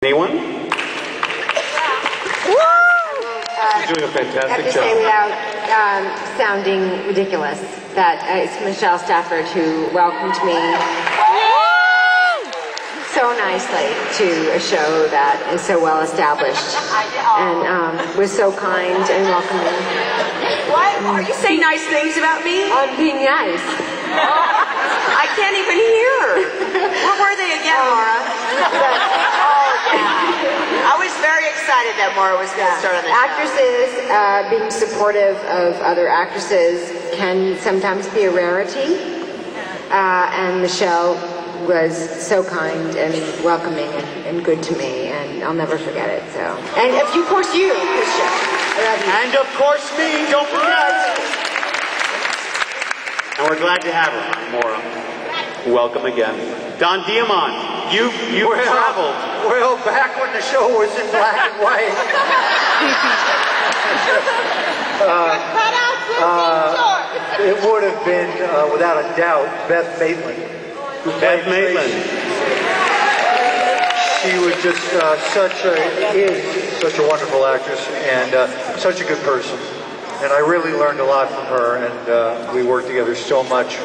Anyone? You're doing a fantastic job. I have to say, without sounding ridiculous, that it's Michelle Stafford who welcomed me so nicely to a show that is so well established and was so kind and welcoming. What? Are you saying nice things about me? I'm being nice. I can't even hear. What were they again, Maura? I was very excited that Maura was going to start on the show. Actresses being supportive of other actresses can sometimes be a rarity, and Michelle was so kind and welcoming and good to me, and I'll never forget it. So, and of course you, Christian. And of course me, don't forget. And we're glad to have her, Maura. Welcome again. Don Diamond, you've traveled. Well, back when the show was in black and white. It would have been, without a doubt, Beth Maitland. Beth Maitland. She was just such a wonderful actress and such a good person. And I really learned a lot from her, and we worked together so much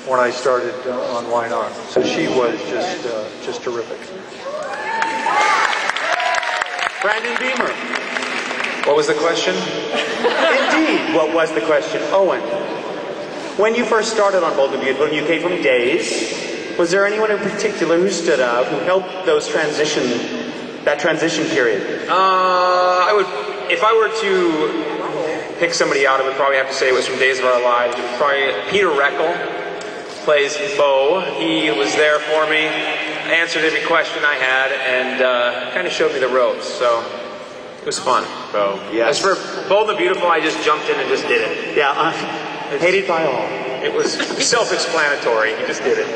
when I started on Why Not. So she was just terrific. Brandon Beamer. What was the question? Indeed, what was the question? Owen, when you first started on Bold and Beautiful, you came from Days. Was there anyone in particular who stood out, who helped that transition period? If I were to pick somebody out, I would probably have to say it was from Days of Our Lives. Probably Peter Reckel plays Bo. He was there for me, answered every question I had, and kind of showed me the ropes. So it was fun. Bo, yes. As for Bold and Beautiful, I just jumped in and just did it. Yeah, hated by all. It was self-explanatory. You just did it.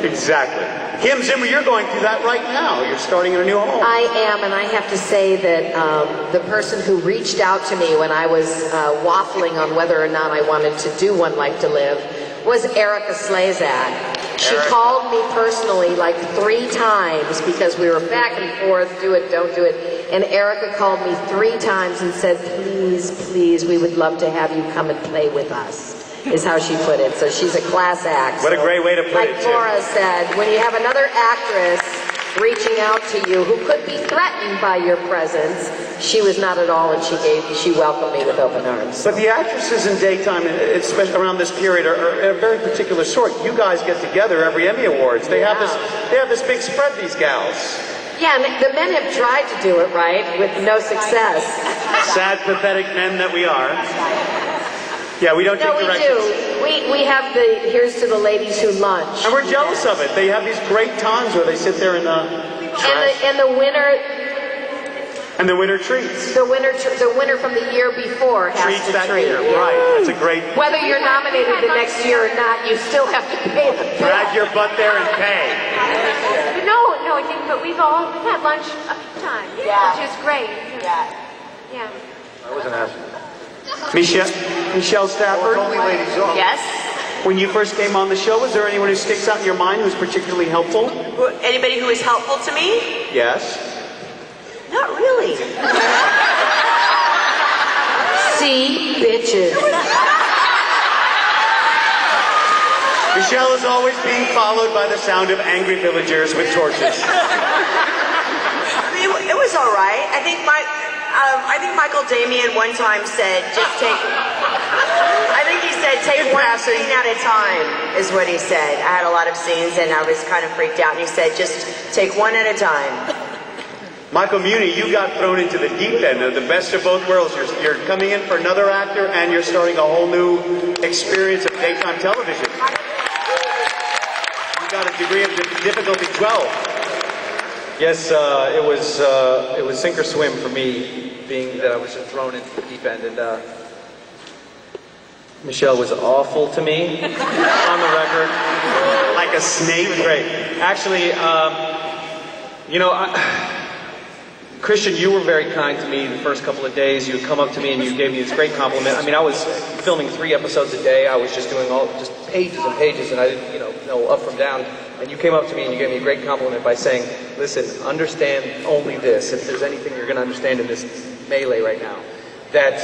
Exactly. Kim Zimmer, you're going through that right now. You're starting in a new home. I am, and I have to say that the person who reached out to me when I was waffling on whether or not I wanted to do One Life to Live was Erica Slezak. She called me personally like 3 times because we were back and forth, do it, don't do it. And Erica called me 3 times and said, please, please, we would love to have you come and play with us, is how she put it. So she's a class act. What a great way to put it, Like Laura said, when you have another actress reaching out to you who could be threatened by your presence, she was not at all, and she welcomed me with open arms. But the actresses in daytime, especially around this period, are a very particular sort. You guys get together every Emmy Awards. They have this big spread, these gals. Yeah, and the men have tried to do it right with no success. Sad, pathetic men that we are. Yeah, we don't take directions. No, we do. We have the Here's to the Ladies Who Lunch. And we're jealous of it. They have these great times where they sit there in the trash. And the winner... And the winner treats. The winner from the year before has treats to that treat. year, right. That's a great... Whether you're nominated the next year or not, you still have to pay the bill. Drag your butt there and pay. No, I think, but we've had lunch a few times, which is great. Yeah. I wasn't asking. Michelle Stafford? Well, only ladies on. Yes? When you first came on the show, was there anyone who sticks out in your mind who's particularly helpful? Anybody who was helpful to me? Yes. Not really. See, bitches. Michelle is always being followed by the sound of angry villagers with torches. I mean, it was all right. I think Michael Damian one time said, take one scene at a time, is what he said. I had a lot of scenes and I was kind of freaked out, and he said, just take one at a time. Michael Muhney, you got thrown into the deep end of the best of both worlds. You're coming in for another actor, and you're starting a whole new experience of daytime television. You got a degree of difficulty 12. Yes, it was sink or swim for me, being that I was just thrown into the deep end, and Michelle was awful to me, on the record. Like a snake? Great. Actually, Christian, you were very kind to me the first couple of days. You would come up to me and you gave me this great compliment. I mean, I was filming 3 episodes a day. I was just doing just pages and pages, and I didn't, know up from down. And you came up to me and you gave me a great compliment by saying, listen, understand only this, if there's anything you're going to understand in this melee right now, that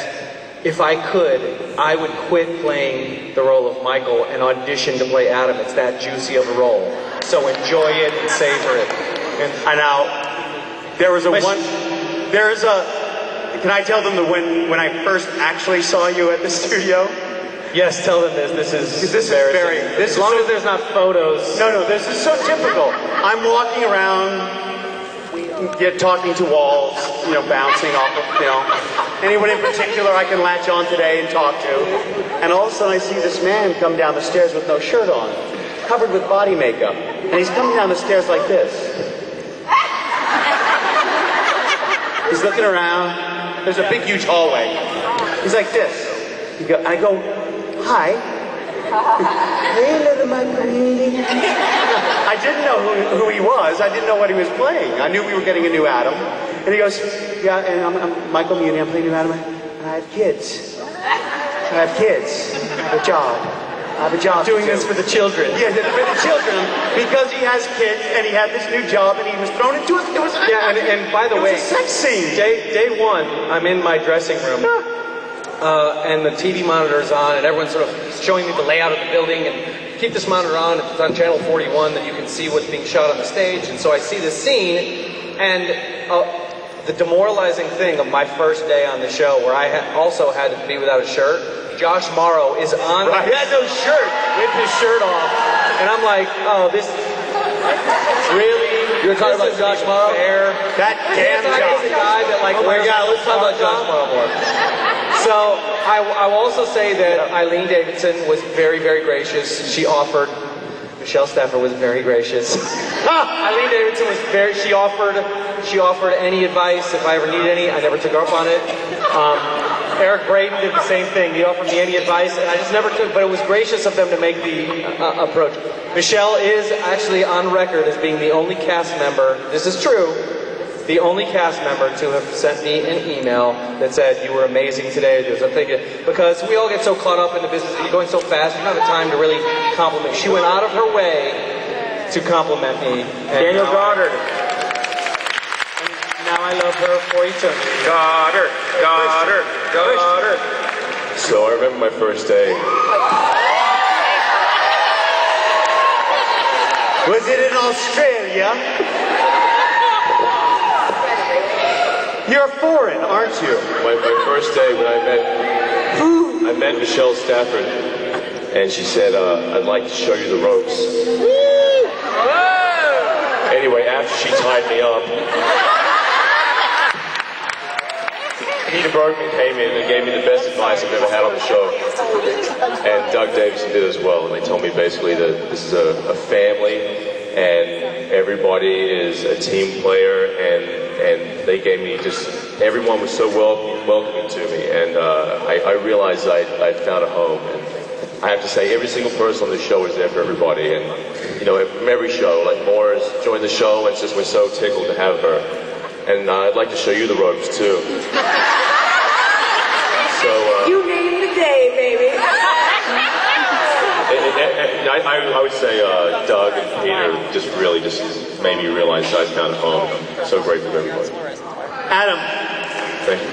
if I could, I would quit playing the role of Michael and audition to play Adam. It's that juicy of a role. So enjoy it and savor it. And now, can I tell them that when I first actually saw you at the studio? Yes, tell them this. This is embarrassing. As long as there's not photos. No, this is so typical. I'm walking around, talking to walls, bouncing off of, anyone in particular I can latch on today and talk to. And all of a sudden I see this man come down the stairs with no shirt on, covered with body makeup. And he's coming down the stairs like this. He's looking around. There's a big, huge hallway. He's like this. I go, hi. Hey, little Michael. I didn't know who he was. I didn't know what he was playing. I knew we were getting a new Adam. And he goes, yeah, and I'm Michael Muni. I'm playing new Adam. I have kids. I have a job. I have a job. Doing this for the children. Yeah, for the children. Because he has kids and he had this new job and he was thrown into it. And by the way, it was a sex scene. Day one, I'm in my dressing room. And the TV monitor's on, and everyone's sort of showing me the layout of the building, and keep this monitor on. If it's on channel 41, then you can see what's being shot on the stage. And so I see this scene, and the demoralizing thing of my first day on the show, where I also had to be without a shirt, Josh Morrow is on. Right. He had no shirt, with his shirt off, and I'm like, oh, this really. You're talking about Josh Morrow? That damn Josh. The guy that oh my God, let's talk about Josh Morrow more. So I will also say that Eileen Davidson was very, very gracious. She offered. Michelle Stafford was very gracious. Eileen Davidson was she offered any advice if I ever needed any. I never took her up on it. Eric Braden did the same thing. He offered me any advice, and I just never took. But it was gracious of them to make the approach. Michelle is actually on record as being the only cast member. This is true. The only cast member to have sent me an email that said, you were amazing today. Because we all get so caught up in the business, you're going so fast, you don't have the time to really compliment. She went out of her way to compliment me. Daniel Goddard. Now I love her for eternity. Goddard. So I remember my first day. Was it in Australia? You're foreign, aren't you? My first day when I met Michelle Stafford, and she said, I'd like to show you the ropes. Anyway, after she tied me up, Peter Bergman came in and gave me the best advice I've ever had on the show. And Doug Davison did as well. And they told me basically that this is a family and everybody is a team player, and they gave me everyone was so welcoming to me, and I realized I'd found a home. And I have to say, every single person on the show is there for everybody, and from every show, like Moore's joined the show, and it's just we're so tickled to have her. And I'd like to show you the ropes too. So you named the day, baby. I would say Doug and Peter just made me realize I found a home. I'm so grateful to everybody. Adam. Thank you.